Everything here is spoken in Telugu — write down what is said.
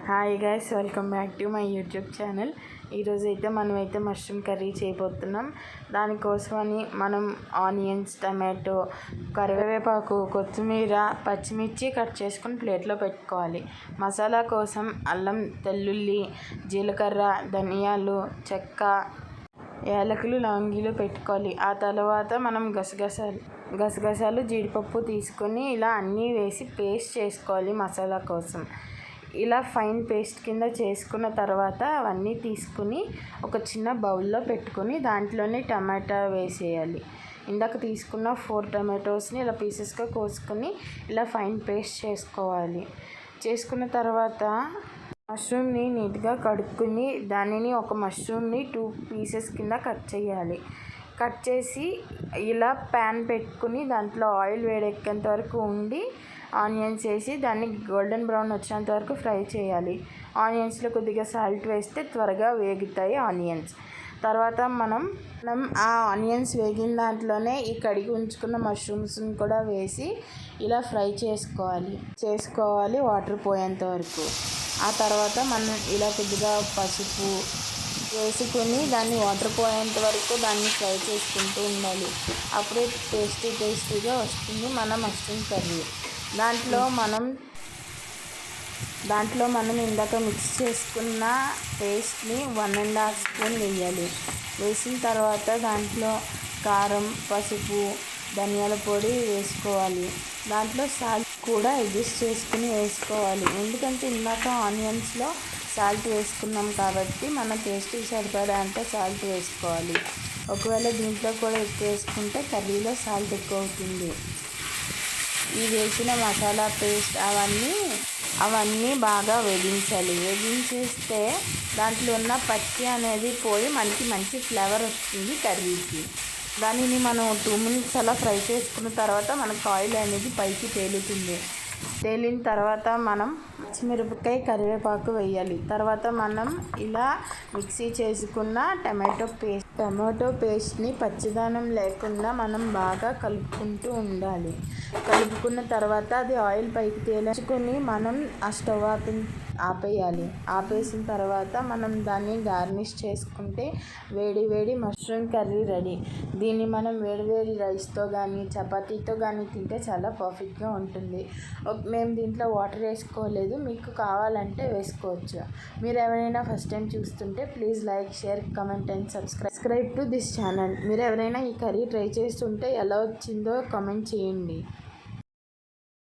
Hi guys, welcome back to my YouTube channel. ఈరోజైతే మనమైతే మష్రూమ్ కర్రీ చేయబోతున్నాం. దానికోసమని మనం ఆనియన్స్, టమాటో, కరివేపాకు, కొత్తిమీర, పచ్చిమిర్చి కట్ చేసుకొని ప్లేట్లో పెట్టుకోవాలి. మసాలా కోసం అల్లం, వెల్లుల్లి, జీలకర్ర, ధనియాలు, చెక్క, యాలకులు, లవంగీలు పెట్టుకోవాలి. ఆ తర్వాత మనం గసగసాలు, జీడిపప్పు తీసుకొని ఇలా అన్నీ వేసి పేస్ట్ చేసుకోవాలి. మసాలా కోసం ఇలా ఫైన్ పేస్ట్ కింద చేసుకున్న తర్వాత అవన్నీ తీసుకుని ఒక చిన్న బౌల్లో పెట్టుకొని దాంట్లోనే టమాటా వేసేయాలి. ఇందాక తీసుకున్న 4 టమాటోస్ని ఇలా పీసెస్గా కోసుకొని ఇలా ఫైన్ పేస్ట్ చేసుకోవాలి. చేసుకున్న తర్వాత మష్రూమ్ని నీట్గా కడుక్కుని దానిని ఒక మష్రూమ్ని 2 పీసెస్ కింద కట్ చేయాలి. కట్ చేసి ఇలా ప్యాన్ పెట్టుకుని దాంట్లో ఆయిల్ వేడెక్కేంత వరకు ఉండి ఆనియన్స్ వేసి దాన్ని గోల్డెన్ బ్రౌన్ వచ్చేంత వరకు ఫ్రై చేయాలి. ఆనియన్స్లో కొద్దిగా సాల్ట్ వేస్తే త్వరగా వేగుతాయి ఆనియన్స్. తర్వాత మనం ఆ ఆనియన్స్ వేగిన దాంట్లోనే ఈ కడిగి ఉంచుకున్న మష్రూమ్స్ని కూడా వేసి ఇలా ఫ్రై చేసుకోవాలి వాటర్ పోయేంత వరకు. ఆ తర్వాత మనం ఇలా కొద్దిగా పసుపు వేసుకొని దాన్ని వాటర్ పోయేంత వరకు దాన్ని ఫ్రై చేసుకుంటూ ఉండాలి. అప్పుడే టేస్టీగా వస్తుంది మన మష్రూమ్ కర్రీ. దాంట్లో మనం ఇందాక మిక్స్ చేసుకున్న పేస్ట్ని 1.5 స్పూన్ వేయాలి. వేసిన తర్వాత దాంట్లో కారం, పసుపు, ధనియాల పొడి వేసుకోవాలి. దాంట్లో సాల్ట్ కూడా అడ్జస్ట్ చేసుకుని వేసుకోవాలి. ఎందుకంటే ఇందాక ఆనియన్స్లో సాల్ట్ వేసుకున్నాం కాబట్టి మన టేస్ట్కి సరిపడా అంత సాల్ట్ వేసుకోవాలి. ఒకవేళ దీంట్లో కూడా ఎక్కువ వేసుకుంటే కర్రీలో సాల్ట్ ఎక్కువ అవుతుంది. ఈ వేసిన మసాలా పేస్ట్ అవన్నీ బాగా వేగించేస్తే దాంట్లో ఉన్న పచ్చి అనేది పోయి మనకి మంచి ఫ్లేవర్ వస్తుంది కర్రీకి. దానిని మనం 2 మినిట్స్ అలా ఫ్రై చేసుకున్న తర్వాత మనకు ఆయిల్ అనేది పైకి తేలిన తర్వాత మనం పచ్చిమిరపకాయ, కరివేపాకు వేయాలి. తర్వాత మనం ఇలా మిక్సీ చేసుకున్న టమాటో పేస్ట్ని పచ్చిదనం లేకుండా మనం బాగా కలుపుకుంటూ ఉండాలి. కలుపుకున్న తర్వాత అది ఆయిల్ పైకి తేల్చుకొని మనం ఆ స్టవ్ ఆపేయాలి. ఆపేసిన తర్వాత మనం దాన్ని గార్నిష్ చేసుకుంటే వేడి మష్రూమ్ కర్రీ రెడీ. దీన్ని మనం వేడి రైస్తో కానీ చపాతీతో కానీ తింటే చాలా పర్ఫెక్ట్గా ఉంటుంది. మేము దీంట్లో వాటర్ వేసుకోలేదు, మీకు కావాలంటే వేసుకోవచ్చు. మీరు ఎవరైనా ఫస్ట్ టైం చూస్తుంటే please like, share, comment and subscribe to this channel. మీరు ఎవరైనా ఈ కర్రీ ట్రై చేస్తుంటే ఎలా వచ్చిందో కామెంట్ చేయండి.